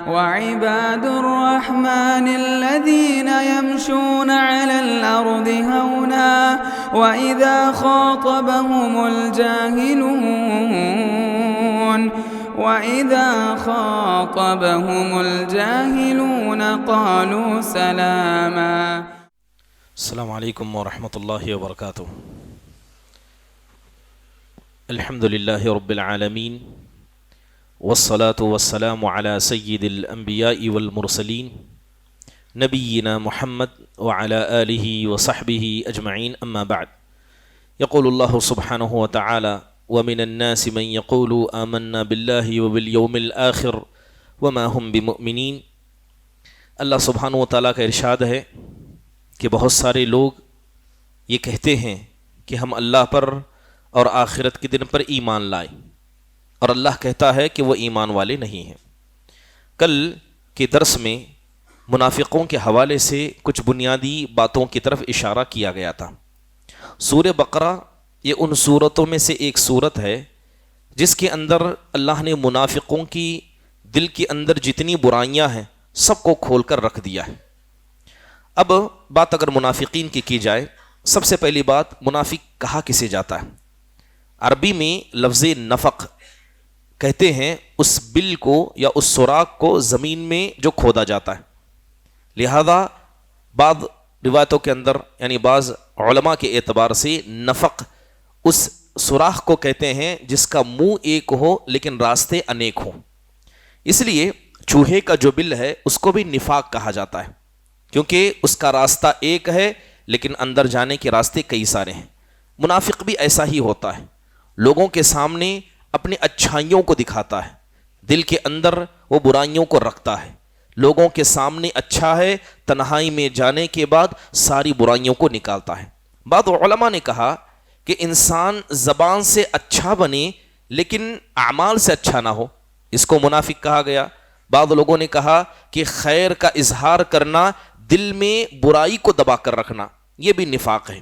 وعباد الرحمن الذين يمشون على الأرض هونا وإذا خاطبهم الجاهلون قالوا سلاما. السلام علیکم ورحمۃ اللہ وبرکاتہ. الحمد للہ رب العالمین والصلاة والسلام على سید الانبیاء والمرسلین نبینا محمد وعلى آلہ وصحبہ اجمعین. اما بعد، یقول اللہ سبحانہ وتعالی ومن الناس من يقول آمنا باللہ وبالیوم الآخر وما هم بمؤمنین. اللہ سبحانہ وتعالی کا ارشاد ہے کہ بہت سارے لوگ یہ کہتے ہیں کہ ہم اللہ پر اور آخرت کے دن پر ایمان لائے، اور اللہ کہتا ہے کہ وہ ایمان والے نہیں ہیں. کل کے درس میں منافقوں کے حوالے سے کچھ بنیادی باتوں کی طرف اشارہ کیا گیا تھا. سورہ بقرہ یہ ان صورتوں میں سے ایک صورت ہے جس کے اندر اللہ نے منافقوں کی دل کے اندر جتنی برائیاں ہیں سب کو کھول کر رکھ دیا ہے. اب بات اگر منافقین کی جائے، سب سے پہلی بات، منافق کہا کسے جاتا ہے؟ عربی میں لفظ نفق کہتے ہیں اس بل کو یا اس سوراخ کو زمین میں جو کھودا جاتا ہے. لہذا بعض روایتوں کے اندر یعنی بعض علماء کے اعتبار سے نفق اس سوراخ کو کہتے ہیں جس کا منہ ایک ہو لیکن راستے انیک ہوں. اس لیے چوہے کا جو بل ہے اس کو بھی نفاق کہا جاتا ہے، کیونکہ اس کا راستہ ایک ہے لیکن اندر جانے کے راستے کئی سارے ہیں. منافق بھی ایسا ہی ہوتا ہے، لوگوں کے سامنے اپنی اچھائیوں کو دکھاتا ہے، دل کے اندر وہ برائیوں کو رکھتا ہے. لوگوں کے سامنے اچھا ہے، تنہائی میں جانے کے بعد ساری برائیوں کو نکالتا ہے. بعض علماء نے کہا کہ انسان زبان سے اچھا بنے لیکن اعمال سے اچھا نہ ہو، اس کو منافق کہا گیا. بعض لوگوں نے کہا کہ خیر کا اظہار کرنا، دل میں برائی کو دبا کر رکھنا، یہ بھی نفاق ہے.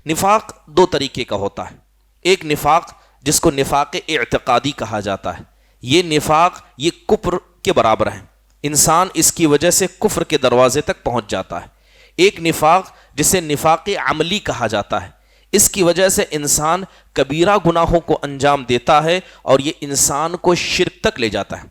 نفاق دو طریقے کا ہوتا ہے. ایک نفاق جس کو نفاق اعتقادی کہا جاتا ہے، یہ نفاق یہ کفر کے برابر ہے، انسان اس کی وجہ سے کفر کے دروازے تک پہنچ جاتا ہے. ایک نفاق جسے نفاق عملی کہا جاتا ہے، اس کی وجہ سے انسان کبیرہ گناہوں کو انجام دیتا ہے اور یہ انسان کو شرک تک لے جاتا ہے.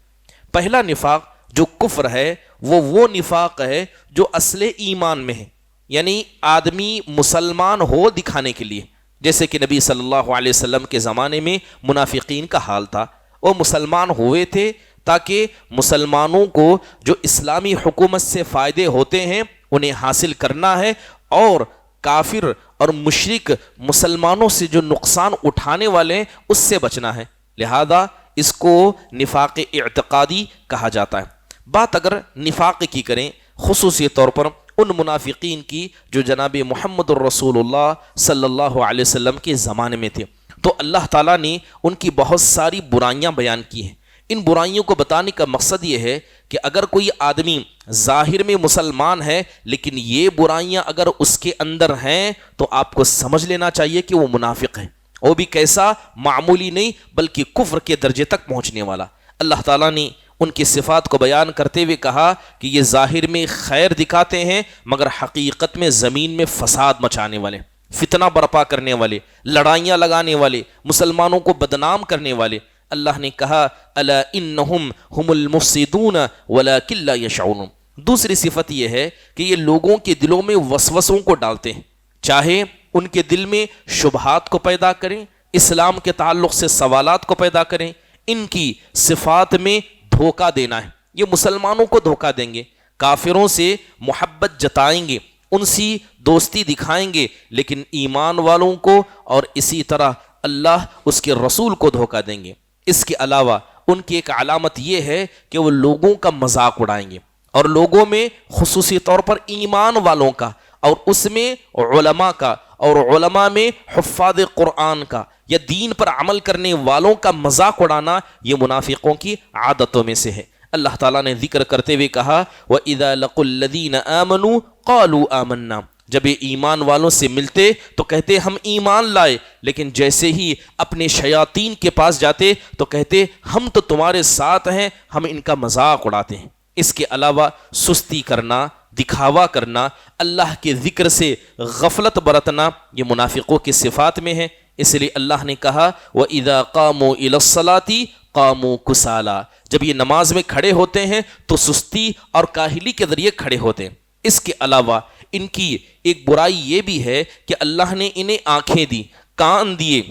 پہلا نفاق جو کفر ہے وہ نفاق ہے جو اصل ایمان میں ہے، یعنی آدمی مسلمان ہو دکھانے کے لیے، جیسے کہ نبی صلی اللہ علیہ وسلم کے زمانے میں منافقین کا حال تھا. وہ مسلمان ہوئے تھے تاکہ مسلمانوں کو جو اسلامی حکومت سے فائدے ہوتے ہیں انہیں حاصل کرنا ہے، اور کافر اور مشرک مسلمانوں سے جو نقصان اٹھانے والے ہیں اس سے بچنا ہے. لہذا اس کو نفاق اعتقادی کہا جاتا ہے. بات اگر نفاق کی کریں خصوصی طور پر ان منافقین کی جو جناب محمد الرسول اللہ صلی اللہ علیہ وسلم کے زمانے میں تھے، تو اللہ تعالیٰ نے ان کی بہت ساری برائیاں بیان کی ہیں. ان برائیوں کو بتانے کا مقصد یہ ہے کہ اگر کوئی آدمی ظاہر میں مسلمان ہے لیکن یہ برائیاں اگر اس کے اندر ہیں تو آپ کو سمجھ لینا چاہیے کہ وہ منافق ہے. وہ بھی کیسا؟ معمولی نہیں بلکہ کفر کے درجے تک پہنچنے والا. اللہ تعالیٰ نے ان کی صفات کو بیان کرتے ہوئے کہا کہ یہ ظاہر میں خیر دکھاتے ہیں مگر حقیقت میں زمین میں فساد مچانے والے، فتنہ برپا کرنے والے، لڑائیاں لگانے والے، مسلمانوں کو بدنام کرنے والے. اللہ نے کہا الا انہم ہم المفسدون ولکن لا یشعرون. دوسری صفت یہ ہے کہ یہ لوگوں کے دلوں میں وسوسوں کو ڈالتے ہیں، چاہے ان کے دل میں شبہات کو پیدا کریں، اسلام کے تعلق سے سوالات کو پیدا کریں. ان کی صفات میں دھوکہ دینا ہے، یہ مسلمانوں کو دھوکہ دیں گے، کافروں سے محبت جتائیں گے، ان سے دوستی دکھائیں گے، لیکن ایمان والوں کو اور اسی طرح اللہ اس کے رسول کو دھوکہ دیں گے. اس کے علاوہ ان کی ایک علامت یہ ہے کہ وہ لوگوں کا مذاق اڑائیں گے، اور لوگوں میں خصوصی طور پر ایمان والوں کا، اور اس میں علماء کا، اور علماء میں حفاظ قرآن کا یا دین پر عمل کرنے والوں کا مذاق اڑانا یہ منافقوں کی عادتوں میں سے ہے. اللہ تعالیٰ نے ذکر کرتے ہوئے کہا وَإِذَا لَقُوا الَّذِينَ آمَنُوا قَالُوا آمَنَّا. جب یہ ایمان والوں سے ملتے تو کہتے ہم ایمان لائے، لیکن جیسے ہی اپنے شیاطین کے پاس جاتے تو کہتے ہم تو تمہارے ساتھ ہیں، ہم ان کا مذاق اڑاتے ہیں. اس کے علاوہ سستی کرنا، دکھاوا کرنا، اللہ کے ذکر سے غفلت برتنا، یہ منافقوں کی صفات میں ہے۔ اس لیے اللہ نے کہا وَإِذَا قَامُوا إِلَى الصَّلَاةِ قَامُوا كُسَالَىٰ، جب یہ نماز میں کھڑے ہوتے ہیں تو سستی اور کاہلی کے ذریعے کھڑے ہوتے ہیں۔ اس کے علاوہ ان کی ایک برائی یہ بھی ہے کہ اللہ نے انہیں آنکھیں دی، کان دیے،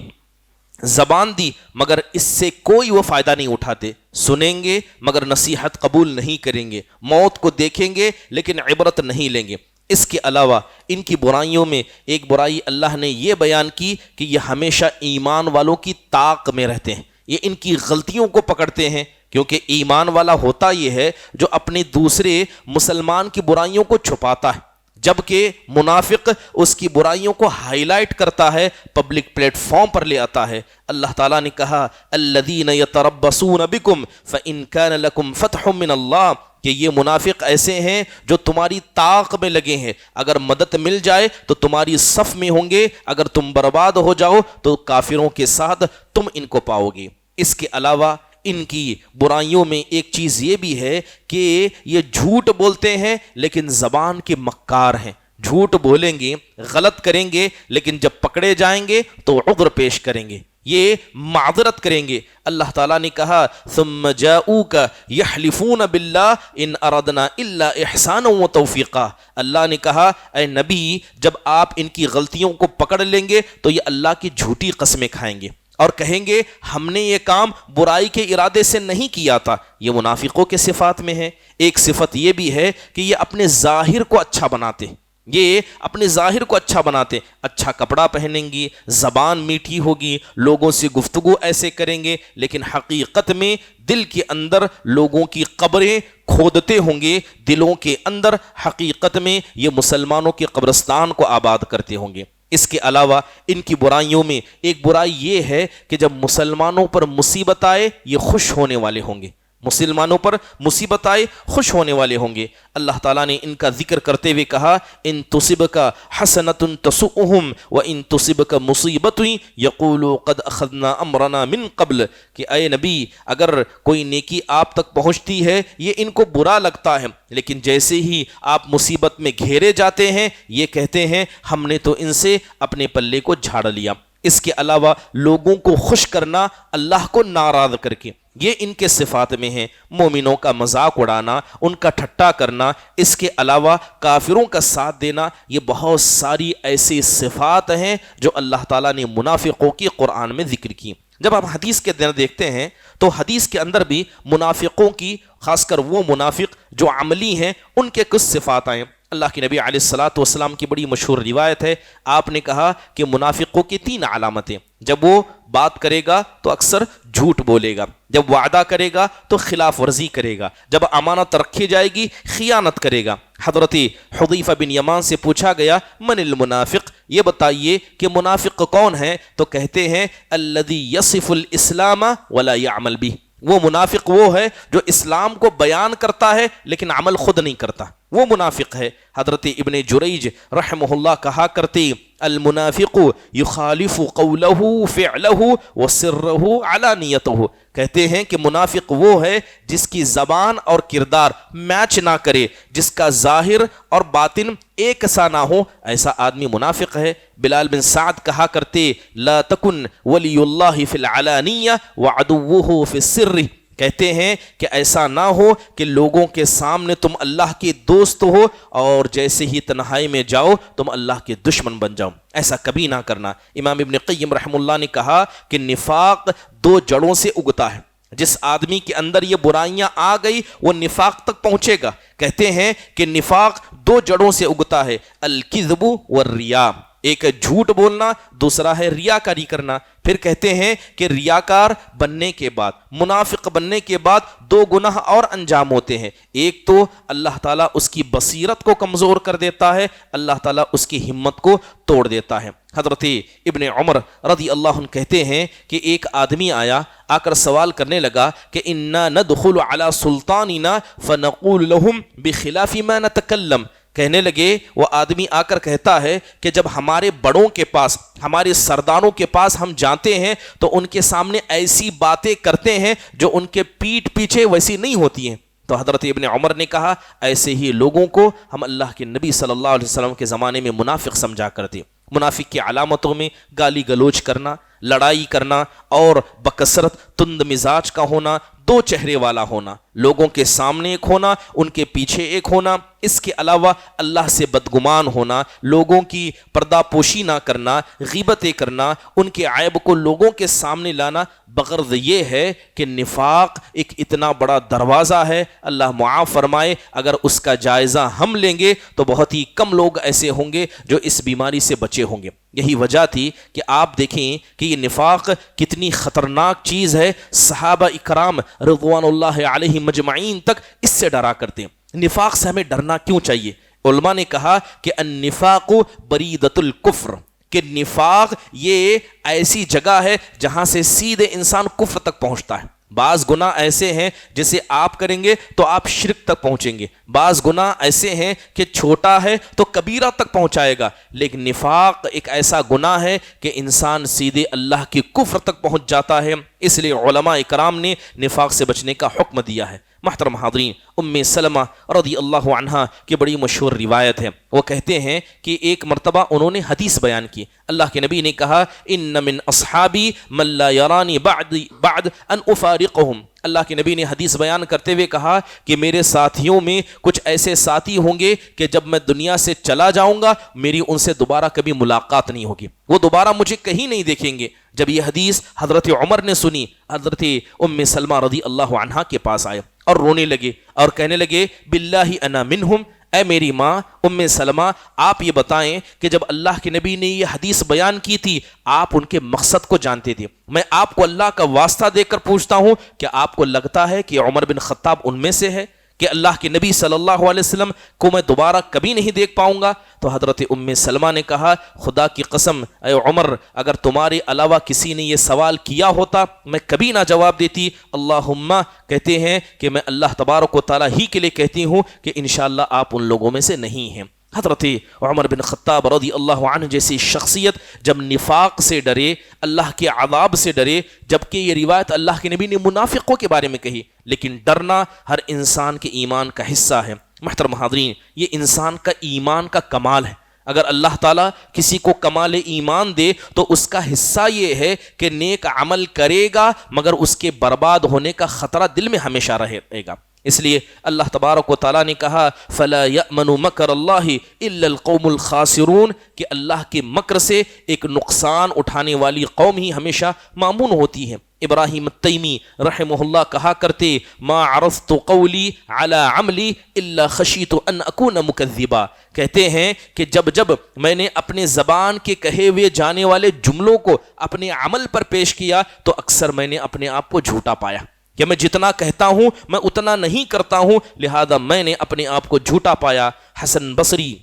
زبان دی، مگر اس سے کوئی وہ فائدہ نہیں اٹھاتے۔ سنیں گے مگر نصیحت قبول نہیں کریں گے، موت کو دیکھیں گے لیکن عبرت نہیں لیں گے۔ اس کے علاوہ ان کی برائیوں میں ایک برائی اللہ نے یہ بیان کی کہ یہ ہمیشہ ایمان والوں کی طاق میں رہتے ہیں، یہ ان کی غلطیوں کو پکڑتے ہیں، کیونکہ ایمان والا ہوتا یہ ہے جو اپنے دوسرے مسلمان کی برائیوں کو چھپاتا ہے، جبکہ منافق اس کی برائیوں کو ہائی لائٹ کرتا ہے، پبلک پلیٹ فارم پر لے آتا ہے۔ اللہ تعالیٰ نے کہا الذین یتربصون بکم فإن کان لکم فتح من اللہ، کہ یہ منافق ایسے ہیں جو تمہاری طاق میں لگے ہیں، اگر مدد مل جائے تو تمہاری صف میں ہوں گے، اگر تم برباد ہو جاؤ تو کافروں کے ساتھ تم ان کو پاؤ گے۔ اس کے علاوہ ان کی برائیوں میں ایک چیز یہ بھی ہے کہ یہ جھوٹ بولتے ہیں لیکن زبان کے مکار ہیں، جھوٹ بولیں گے، غلط کریں گے، لیکن جب پکڑے جائیں گے تو عذر پیش کریں گے، یہ معذرت کریں گے۔ اللہ تعالیٰ نے کہا ثم جاؤوک یحلفون باللہ ان اردنا الا احسانا وتوفیقا، اللہ نے کہا اے نبی جب آپ ان کی غلطیوں کو پکڑ لیں گے تو یہ اللہ کی جھوٹی قسمیں کھائیں گے اور کہیں گے ہم نے یہ کام برائی کے ارادے سے نہیں کیا تھا۔ یہ منافقوں کے صفات میں ہے۔ ایک صفت یہ بھی ہے کہ یہ اپنے ظاہر کو اچھا بناتے، یہ اپنے ظاہر کو اچھا بناتے، اچھا کپڑا پہنیں گی، زبان میٹھی ہوگی، لوگوں سے گفتگو ایسے کریں گے، لیکن حقیقت میں دل کے اندر لوگوں کی قبریں کھودتے ہوں گے، دلوں کے اندر حقیقت میں یہ مسلمانوں کے قبرستان کو آباد کرتے ہوں گے۔ اس کے علاوہ ان کی برائیوں میں ایک برائی یہ ہے کہ جب مسلمانوں پر مصیبت آئے یہ خوش ہونے والے ہوں گے، مسلمانوں پر مصیبت آئے خوش ہونے والے ہوں گے۔ اللہ تعالیٰ نے ان کا ذکر کرتے ہوئے کہا ان تصبک حسنۃ تسؤہم وان تصبک مصیبت یقولوا قد اخذنا امرنا من قبل، کہ اے نبی اگر کوئی نیکی آپ تک پہنچتی ہے یہ ان کو برا لگتا ہے، لیکن جیسے ہی آپ مصیبت میں گھیرے جاتے ہیں یہ کہتے ہیں ہم نے تو ان سے اپنے پلے کو جھاڑ لیا۔ اس کے علاوہ لوگوں کو خوش کرنا اللہ کو ناراض کر کے، یہ ان کے صفات میں ہیں۔ مومنوں کا مذاق اڑانا، ان کا ٹھٹا کرنا، اس کے علاوہ کافروں کا ساتھ دینا، یہ بہت ساری ایسی صفات ہیں جو اللہ تعالیٰ نے منافقوں کی قرآن میں ذکر کی۔ جب ہم حدیث کے اندر دیکھتے ہیں تو حدیث کے اندر بھی منافقوں کی، خاص کر وہ منافق جو عملی ہیں، ان کے کچھ صفات آئیں۔ اللہ کے نبی علیہ الصلاۃ والسلام کی بڑی مشہور روایت ہے، آپ نے کہا کہ منافقوں کی 3 علامتیں، جب وہ بات کرے گا تو اکثر جھوٹ بولے گا، جب وعدہ کرے گا تو خلاف ورزی کرے گا، جب امانت رکھی جائے گی خیانت کرے گا۔ حضرت حذیفہ بن یمان سے پوچھا گیا من المنافق، یہ بتائیے کہ منافق کون ہے؟ تو کہتے ہیں الذی یصف الاسلام ولا یعمل بہ، وہ منافق وہ ہے جو اسلام کو بیان کرتا ہے لیکن عمل خود نہیں کرتا، وہ منافق ہے۔ حضرت ابن جریج رحمہ اللہ کہا کرتے المنافق یخالف قولہ فعلہ وسرہ علانیتہ، کہتے ہیں کہ منافق وہ ہے جس کی زبان اور کردار میچ نہ کرے، جس کا ظاہر اور باطن ایک سا نہ ہو، ایسا آدمی منافق ہے۔ بلال بن سعد کہا کرتے لا تکن ولی اللہ فی العلانیہ وعدوہ فی السر، کہتے ہیں کہ ایسا نہ ہو کہ لوگوں کے سامنے تم اللہ کے دوست ہو اور جیسے ہی تنہائی میں جاؤ تم اللہ کے دشمن بن جاؤ، ایسا کبھی نہ کرنا۔ امام ابن قیم رحمہ اللہ نے کہا کہ نفاق 2 جڑوں سے اگتا ہے، جس آدمی کے اندر یہ برائیاں آ گئی وہ نفاق تک پہنچے گا۔ کہتے ہیں کہ نفاق 2 جڑوں سے اگتا ہے، الکذب والریا، ایک جھوٹ بولنا، دوسرا ہے ریاکاری کرنا۔ پھر کہتے ہیں کہ ریاکار بننے کے بعد، منافق بننے کے بعد 2 گناہ اور انجام ہوتے ہیں۔ ایک تو اللہ تعالیٰ اس کی بصیرت کو کمزور کر دیتا ہے، اللہ تعالیٰ اس کی ہمت کو توڑ دیتا ہے۔ حضرت ابن عمر رضی اللہ عنہ کہتے ہیں کہ ایک آدمی آیا، آ کر سوال کرنے لگا کہ انا ندخل علی سلطاننا فنقول لهم بخلاف ما نتکلم، کہنے لگے وہ آدمی آ کر کہتا ہے کہ جب ہمارے بڑوں کے پاس، ہمارے سرداروں کے پاس ہم جاتے ہیں تو ان کے سامنے ایسی باتیں کرتے ہیں جو ان کے پیٹھ پیچھے ویسی نہیں ہوتی ہیں۔ تو حضرت ابن عمر نے کہا ایسے ہی لوگوں کو ہم اللہ کے نبی صلی اللہ علیہ وسلم کے زمانے میں منافق سمجھا کرتے. منافق کی علامتوں میں گالی گلوچ کرنا، لڑائی کرنا اور بکثرت تند مزاج کا ہونا، دو چہرے والا ہونا، لوگوں کے سامنے ایک ہونا، ان کے پیچھے ایک ہونا، اس کے علاوہ اللہ سے بدگمان ہونا، لوگوں کی پردہ پوشی نہ کرنا، غیبتیں کرنا، ان کے عیب کو لوگوں کے سامنے لانا، بغرض یہ ہے کہ نفاق ایک اتنا بڑا دروازہ ہے. اللہ معاف فرمائے اگر اس کا جائزہ ہم لیں گے تو بہت ہی کم لوگ ایسے ہوں گے جو اس بیماری سے بچے ہوں گے. یہی وجہ تھی کہ آپ دیکھیں کہ یہ نفاق کتنی خطرناک چیز ہے. صحابہ اکرام رضوان اللہ علیہم مجمعین تک اس سے ڈرا کرتے ہیں. نفاق سے ہمیں ڈرنا کیوں چاہیے؟ علماء نے کہا کہ النفاق بریدۃ الکفر، کہ نفاق یہ ایسی جگہ ہے جہاں سے سیدھے انسان کفر تک پہنچتا ہے. بعض گناہ ایسے ہیں جسے آپ کریں گے تو آپ شرک تک پہنچیں گے، بعض گناہ ایسے ہیں کہ چھوٹا ہے تو کبیرہ تک پہنچائے گا، لیکن نفاق ایک ایسا گناہ ہے کہ انسان سیدھے اللہ کی کفر تک پہنچ جاتا ہے. اس لیے علماء اکرام نے نفاق سے بچنے کا حکم دیا ہے. محترم حاضرین، ام سلمہ رضی اللہ عنہا کی بڑی مشہور روایت ہے. وہ کہتے ہیں کہ ایک مرتبہ انہوں نے حدیث بیان کی. اللہ کے نبی نے کہا ان من اصحابی من لا یرانی بعد ان افارقہم. اللہ کے نبی نے حدیث بیان کرتے ہوئے کہا کہ میرے ساتھیوں میں کچھ ایسے ساتھی ہوں گے کہ جب میں دنیا سے چلا جاؤں گا میری ان سے دوبارہ کبھی ملاقات نہیں ہوگی، وہ دوبارہ مجھے کہیں نہیں دیکھیں گے. جب یہ حدیث حضرت عمر نے سنی، حضرت ام سلمہ رضی اللہ عنہا کے پاس آئے اور رونے لگے اور کہنے لگے باللہ انا منہم، اے میری ماں ام سلمہ آپ یہ بتائیں کہ جب اللہ کے نبی نے یہ حدیث بیان کی تھی آپ ان کے مقصد کو جانتے تھے. میں آپ کو اللہ کا واسطہ دے کر پوچھتا ہوں کہ آپ کو لگتا ہے کہ عمر بن خطاب ان میں سے ہے کہ اللہ کے نبی صلی اللہ علیہ وسلم کو میں دوبارہ کبھی نہیں دیکھ پاؤں گا؟ تو حضرت ام سلمہ نے کہا خدا کی قسم اے عمر اگر تمہارے علاوہ کسی نے یہ سوال کیا ہوتا میں کبھی نہ جواب دیتی. اللہم کہتے ہیں کہ میں اللہ تبارک و تعالیٰ ہی کے لیے کہتی ہوں کہ انشاءاللہ آپ ان لوگوں میں سے نہیں ہیں. حضرت عمر بن خطاب رضی اللہ عنہ جیسی شخصیت جب نفاق سے ڈرے، اللہ کے عذاب سے ڈرے، جبکہ یہ روایت اللہ کے نبی نے منافقوں کے بارے میں کہی، لیکن ڈرنا ہر انسان کے ایمان کا حصہ ہے. محترم حاضرین، یہ انسان کا ایمان کا کمال ہے. اگر اللہ تعالیٰ کسی کو کمال ایمان دے تو اس کا حصہ یہ ہے کہ نیک عمل کرے گا مگر اس کے برباد ہونے کا خطرہ دل میں ہمیشہ رہے گا. اس لیے اللہ تبارک و تعالیٰ نے کہا فلا یأمن مکر اللہ الا القوم الخاسرون، کہ اللہ کے مکر سے ایک نقصان اٹھانے والی قوم ہی ہمیشہ مامون ہوتی ہے. ابراہیم التیمی رحمہ اللہ کہا کرتے ما عرفت قولی علی عملی الا خشیت ان اکون مکذبا. کہتے ہیں کہ جب میں نے اپنے زبان کے کہے ہوئے جانے والے جملوں کو اپنے عمل پر پیش کیا تو اکثر میں نے اپنے آپ کو جھوٹا پایا کہ میں جتنا کہتا ہوں میں اتنا نہیں کرتا ہوں، لہذا میں نے اپنے آپ کو جھوٹا پایا. حسن بصری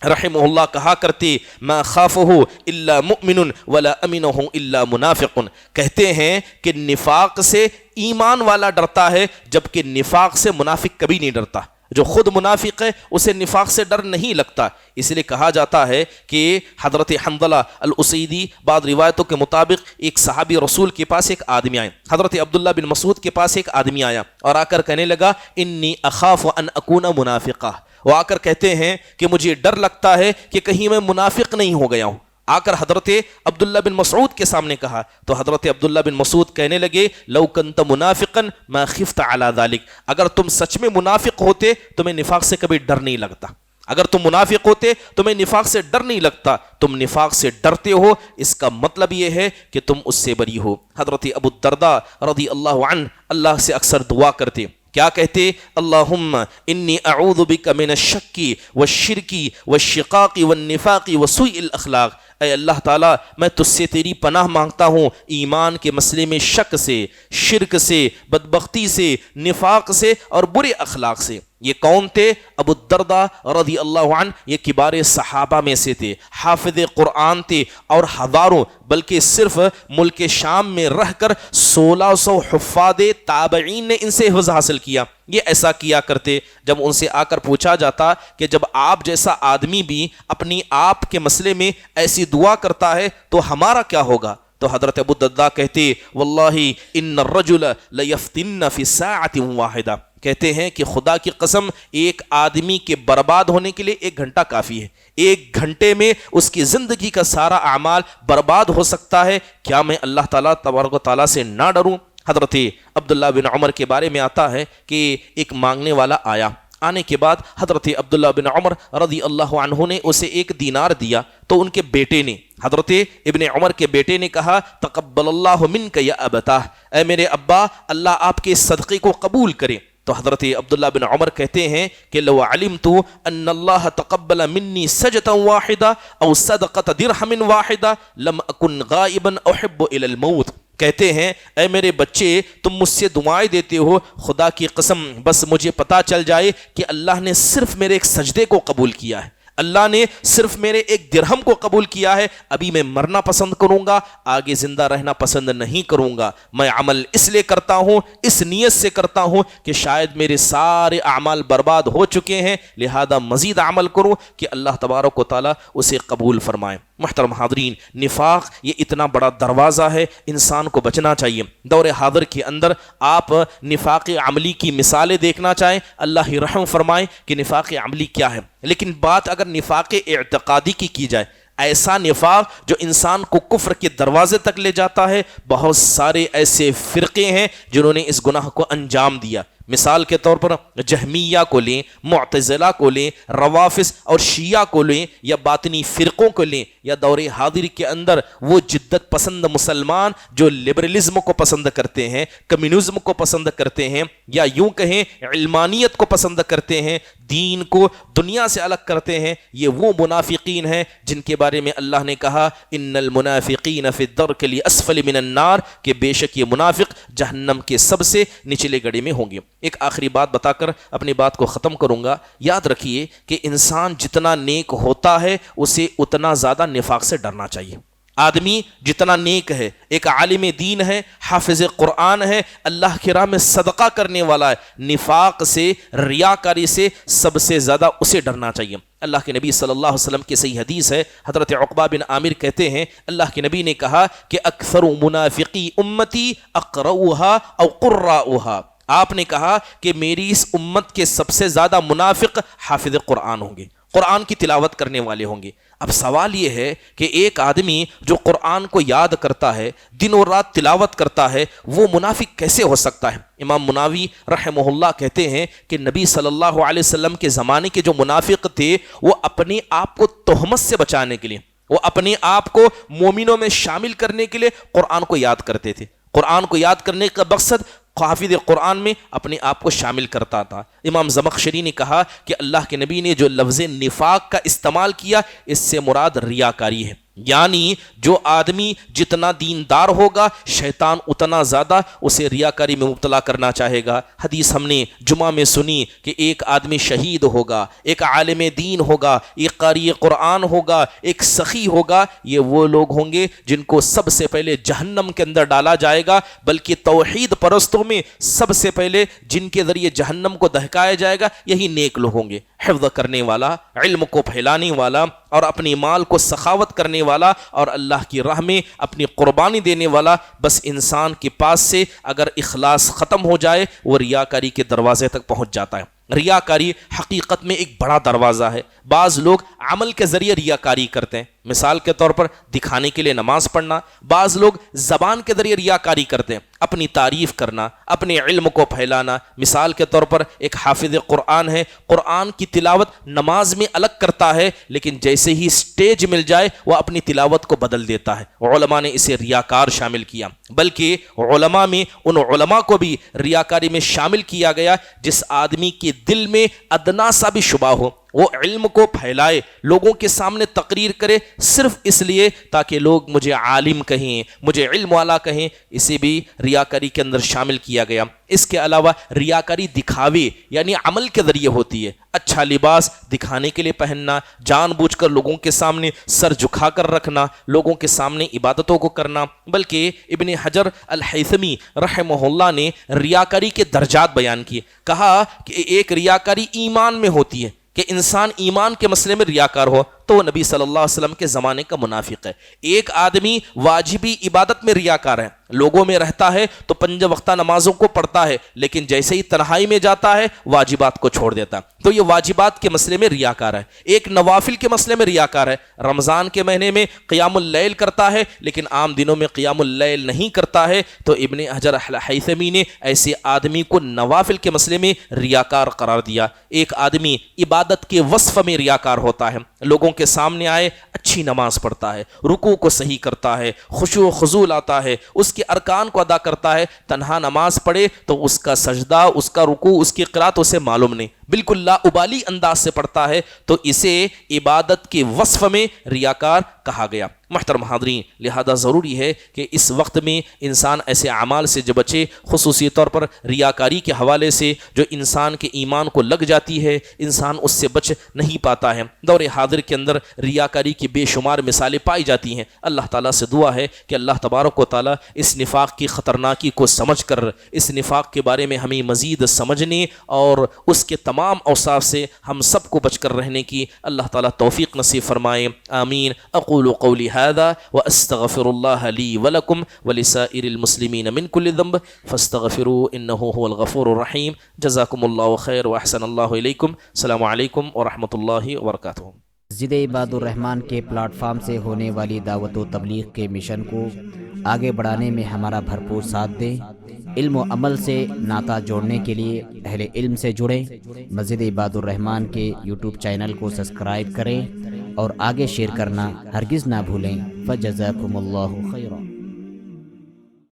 رحمہ اللہ کہا کرتے ما خافہ الا مؤمن ولا امنہ الا منافق. کہتے ہیں کہ نفاق سے ایمان والا ڈرتا ہے جبکہ نفاق سے منافق کبھی نہیں ڈرتا. جو خود منافق ہے اسے نفاق سے ڈر نہیں لگتا. اس لیے کہا جاتا ہے کہ حضرت حنظلہ الاسیدی بعض روایتوں کے مطابق ایک صحابی رسول کے پاس ایک آدمی آئے، حضرت عبداللہ بن مسعود کے پاس ایک آدمی آیا اور آ کر کہنے لگا انی اخاف ان اکون منافقہ. وہ آ کر کہتے ہیں کہ مجھے ڈر لگتا ہے کہ کہیں میں منافق نہیں ہو گیا ہوں. آ کر حضرت عبداللہ بن مسعود کے سامنے کہا تو حضرت عبداللہ بن مسعود کہنے لگے لو کنت منافقا ما خفت علی ذلک، اگر تم سچ میں منافق ہوتے تمہیں نفاق سے کبھی ڈر نہیں لگتا. اگر تم منافق ہوتے تمہیں نفاق سے ڈر نہیں لگتا. تم نفاق سے ڈرتے ہو، اس کا مطلب یہ ہے کہ تم اس سے بری ہو. حضرت ابو الدرداء رضی اللہ عنہ اللہ سے اکثر دعا کرتے، کیا کہتے؟ اللہم انی اعوذ بک من الشک والشرک والشقاق والنفاق وسوء الاخلاق. اے اللہ تعالیٰ میں تجھ سے تیری پناہ مانگتا ہوں ایمان کے مسئلے میں شک سے، شرک سے، بدبختی سے، نفاق سے اور برے اخلاق سے. یہ کون تھے؟ ابو الدرداء رضی اللہ عنہ. یہ کبار صحابہ میں سے تھے، حافظ قرآن تھے اور ہزاروں بلکہ صرف ملک شام میں رہ کر 1600 حفاظ تابعین نے ان سے حفظ حاصل کیا. یہ ایسا کیا کرتے جب ان سے آ کر پوچھا جاتا کہ جب آپ جیسا آدمی بھی اپنی آپ کے مسئلے میں ایسی دعا کرتا ہے تو ہمارا کیا ہوگا؟ تو حضرت ابو الدرداء کہتے واللہ ان الرجل لیفتن فی ساعۃ واحدہ، کہتے ہیں کہ خدا کی قسم ایک آدمی کے برباد ہونے کے لیے 1 گھنٹہ کافی ہے. 1 گھنٹے میں اس کی زندگی کا سارا اعمال برباد ہو سکتا ہے. کیا میں اللہ تعالیٰ تبارک و تعالیٰ سے نہ ڈروں؟ حضرت عبداللہ بن عمر کے بارے میں آتا ہے کہ ایک مانگنے والا آیا. آنے کے بعد حضرت عبداللہ بن عمر رضی اللہ عنہ نے اسے 1 دینار دیا. تو ان کے بیٹے نے، حضرت ابن عمر کے بیٹے نے کہا تقبل اللہ منک یا ابتاه، اے میرے ابا اللہ آپ کے اس صدقے کو قبول کرے. تو حضرت عبداللہ بن عمر کہتے ہیں کہ لو علمت ان اللہ تقبل منی سجدہ واحدہ او صدقۃ درہم واحدہ لم اکن غائبا احب الی الموت. کہتے ہیں اے میرے بچے تم مجھ سے دعائیں دیتے ہو، خدا کی قسم بس مجھے پتا چل جائے کہ اللہ نے صرف میرے ایک سجدے کو قبول کیا ہے، اللہ نے صرف میرے 1 درہم کو قبول کیا ہے، ابھی میں مرنا پسند کروں گا، آگے زندہ رہنا پسند نہیں کروں گا. میں عمل اس لیے کرتا ہوں، اس نیت سے کرتا ہوں کہ شاید میرے سارے اعمال برباد ہو چکے ہیں، لہذا مزید عمل کروں کہ اللہ تبارک و تعالیٰ اسے قبول فرمائے. محترم حاضرین، نفاق یہ اتنا بڑا دروازہ ہے، انسان کو بچنا چاہیے. دور حاضر کے اندر آپ نفاق عملی کی مثالیں دیکھنا چاہیں، اللہ ہی رحم فرمائے کہ نفاق عملی کیا ہے. لیکن بات اگر نفاق اعتقادی کی جائے، ایسا نفاق جو انسان کو کفر کے دروازے تک لے جاتا ہے، بہت سارے ایسے فرقے ہیں جنہوں نے اس گناہ کو انجام دیا. مثال کے طور پر جہمیہ کو لیں، معتزلہ کو لیں، روافض اور شیعہ کو لیں، یا باطنی فرقوں کو لیں، یا دور حاضر کے اندر وہ جدت پسند مسلمان جو لبرلزم کو پسند کرتے ہیں، کمیونزم کو پسند کرتے ہیں، یا یوں کہیں علمانیت کو پسند کرتے ہیں، دین کو دنیا سے الگ کرتے ہیں. یہ وہ منافقین ہیں جن کے بارے میں اللہ نے کہا ان المنافقین فی الدرک الاسفل من النار، کہ بے شک یہ منافق جہنم کے سب سے نچلے گڑھے میں ہوں گے. ایک آخری بات بتا کر اپنی بات کو ختم کروں گا. یاد رکھیے کہ انسان جتنا نیک ہوتا ہے اسے اتنا زیادہ نفاق سے ڈرنا چاہیے. آدمی جتنا نیک ہے، ایک عالم دین ہے، حافظ قرآن ہے، اللہ کی راہ میں صدقہ کرنے والا ہے، نفاق سے، ریاکاری سے سب سے زیادہ اسے ڈرنا چاہیے. اللہ کے نبی صلی اللہ علیہ وسلم کی صحیح حدیث ہے، حضرت عقبہ بن عامر کہتے ہیں اللہ کے نبی نے کہا کہ اکثر منافقی امتی اقرؤھا او قراؤھا. آپ نے کہا کہ میری اس امت کے سب سے زیادہ منافق حافظ قرآن ہوں گے، قرآن کی تلاوت کرنے والے ہوں گے. اب سوال یہ ہے کہ ایک آدمی جو قرآن کو یاد کرتا ہے، دن اور رات تلاوت کرتا ہے، وہ منافق کیسے ہو سکتا ہے؟ امام مناوی رحمہ اللہ کہتے ہیں کہ نبی صلی اللہ علیہ وسلم کے زمانے کے جو منافق تھے وہ اپنے آپ کو تہمت سے بچانے کے لیے، وہ اپنے آپ کو مومنوں میں شامل کرنے کے لیے قرآن کو یاد کرتے تھے. قرآن کو یاد کرنے کا مقصد حافظ قرآن میں اپنے آپ کو شامل کرتا تھا. امام زمخشری نے کہا کہ اللہ کے نبی نے جو لفظ نفاق کا استعمال کیا اس سے مراد ریاکاری ہے، یعنی جو آدمی جتنا دیندار ہوگا شیطان اتنا زیادہ اسے ریاکاری میں مبتلا کرنا چاہے گا. حدیث ہم نے جمعہ میں سنی کہ ایک آدمی شہید ہوگا، ایک عالم دین ہوگا، ایک قاری قرآن ہوگا، ایک سخی ہوگا. یہ وہ لوگ ہوں گے جن کو سب سے پہلے جہنم کے اندر ڈالا جائے گا، بلکہ توحید پرستوں میں سب سے پہلے جن کے ذریعے جہنم کو دہکایا جائے گا یہی نیک لوگ ہوں گے. حفظ کرنے والا، علم کو پھیلانے والا اور اپنی مال کو سخاوت کرنے والا اور اللہ کی راہ میں اپنی قربانی دینے والا. بس انسان کے پاس سے اگر اخلاص ختم ہو جائے وہ ریاکاری کے دروازے تک پہنچ جاتا ہے. ریاکاری حقیقت میں ایک بڑا دروازہ ہے. بعض لوگ عمل کے ذریعے ریاکاری کرتے ہیں، مثال کے طور پر دکھانے کے لیے نماز پڑھنا. بعض لوگ زبان کے ذریعے ریاکاری کرتے ہیں، اپنی تعریف کرنا، اپنے علم کو پھیلانا. مثال کے طور پر ایک حافظ قرآن ہے، قرآن کی تلاوت نماز میں الگ کرتا ہے، لیکن جیسے ہی سٹیج مل جائے وہ اپنی تلاوت کو بدل دیتا ہے. علماء نے اسے ریاکار شامل کیا، بلکہ علماء میں ان علماء کو بھی ریاکاری میں شامل کیا گیا جس آدمی کے دل میں ادنا سا بھی شبہ ہو، وہ علم کو پھیلائے، لوگوں کے سامنے تقریر کرے صرف اس لیے تاکہ لوگ مجھے عالم کہیں، مجھے علم والا کہیں. اسے بھی ریاکاری کے اندر شامل کیا گیا. اس کے علاوہ ریاکاری دکھاوے یعنی عمل کے ذریعے ہوتی ہے. اچھا لباس دکھانے کے لیے پہننا، جان بوجھ کر لوگوں کے سامنے سر جھکا کر رکھنا، لوگوں کے سامنے عبادتوں کو کرنا. بلکہ ابن حجر الہیثمی رحمہ اللہ نے ریاکاری کے درجات بیان کیے. کہا کہ ایک ریاکاری ایمان میں ہوتی ہے کہ انسان ایمان کے مسئلے میں ریاکار ہو تو وہ نبی صلی اللہ علیہ وسلم کے زمانے کا منافق ہے. ایک آدمی واجبی عبادت میں ریاکار ہے لوگوں میں رہتا ہے تو 5 وقتہ نمازوں کو پڑھتا ہے، لیکن جیسے ہی تنہائی میں جاتا ہے واجبات کو چھوڑ دیتا ہے، تو یہ واجبات کے مسئلے میں ریاکار ہے۔ ایک نوافل کے مسئلے میں ریاکار ہے، رمضان کے مہینے میں قیام اللیل کرتا ہے لیکن عام دنوں میں قیام اللیل نہیں کرتا ہے، تو ابن حجر الہیثمی نے ایسے آدمی کو نوافل کے مسئلے میں ریاکار قرار دیا۔ ایک آدمی عبادت کے وصف میں ریاکار ہوتا ہے، لوگوں کے سامنے آئے اچھی نماز پڑھتا ہے، رکوع کو صحیح کرتا ہے، خشوع و خضوع لاتا ہے، اس کے ارکان کو ادا کرتا ہے، تنہا نماز پڑھے تو اس کا سجدہ، اس کا رکوع، اس کی قرات اسے معلوم نہیں، بالکل لا ابالی انداز سے پڑھتا ہے، تو اسے عبادت کے وصف میں ریاکار کہا گیا۔ محترم حاضرین، لہذا ضروری ہے کہ اس وقت میں انسان ایسے اعمال سے جو بچے، خصوصی طور پر ریاکاری کے حوالے سے جو انسان کے ایمان کو لگ جاتی ہے، انسان اس سے بچ نہیں پاتا ہے۔ دور حاضر کے اندر ریاکاری کی بے شمار مثالیں پائی جاتی ہیں۔ اللہ تعالیٰ سے دعا ہے کہ اللہ تبارک و تعالیٰ اس نفاق کی خطرناکی کو سمجھ کر اس نفاق کے بارے میں ہمیں مزید سمجھنے اور اس کے تمام اوصاف سے ہم سب کو بچ کر رہنے کی اللہ تعالیٰ توفیق نصیب فرمائے، آمین۔ اقول قولی هذا واستغفر الله لي ولكم ولسائر المسلمين من كل ذنب فاستغفروه انه هو الغفور الرحيم۔ جزاكم الله خير واحسن الله اليكم۔ السلام علیکم ورحمۃ اللہ وبرکاتہ۔ مسجد عباد الرحمن کے پلیٹ فارم سے ہونے والی دعوت و تبلیغ کے مشن کو آگے بڑھانے میں ہمارا بھرپور ساتھ دیں۔ علم و عمل سے ناطہ جوڑنے کے لیے اہل علم سے جڑیں۔ مسجد عباد الرحمن کے یوٹیوب چینل کو سبسکرائب کریں اور آگے شیئر کرنا ہرگز نہ بھولیں۔ فجزاکم اللہ خیرا۔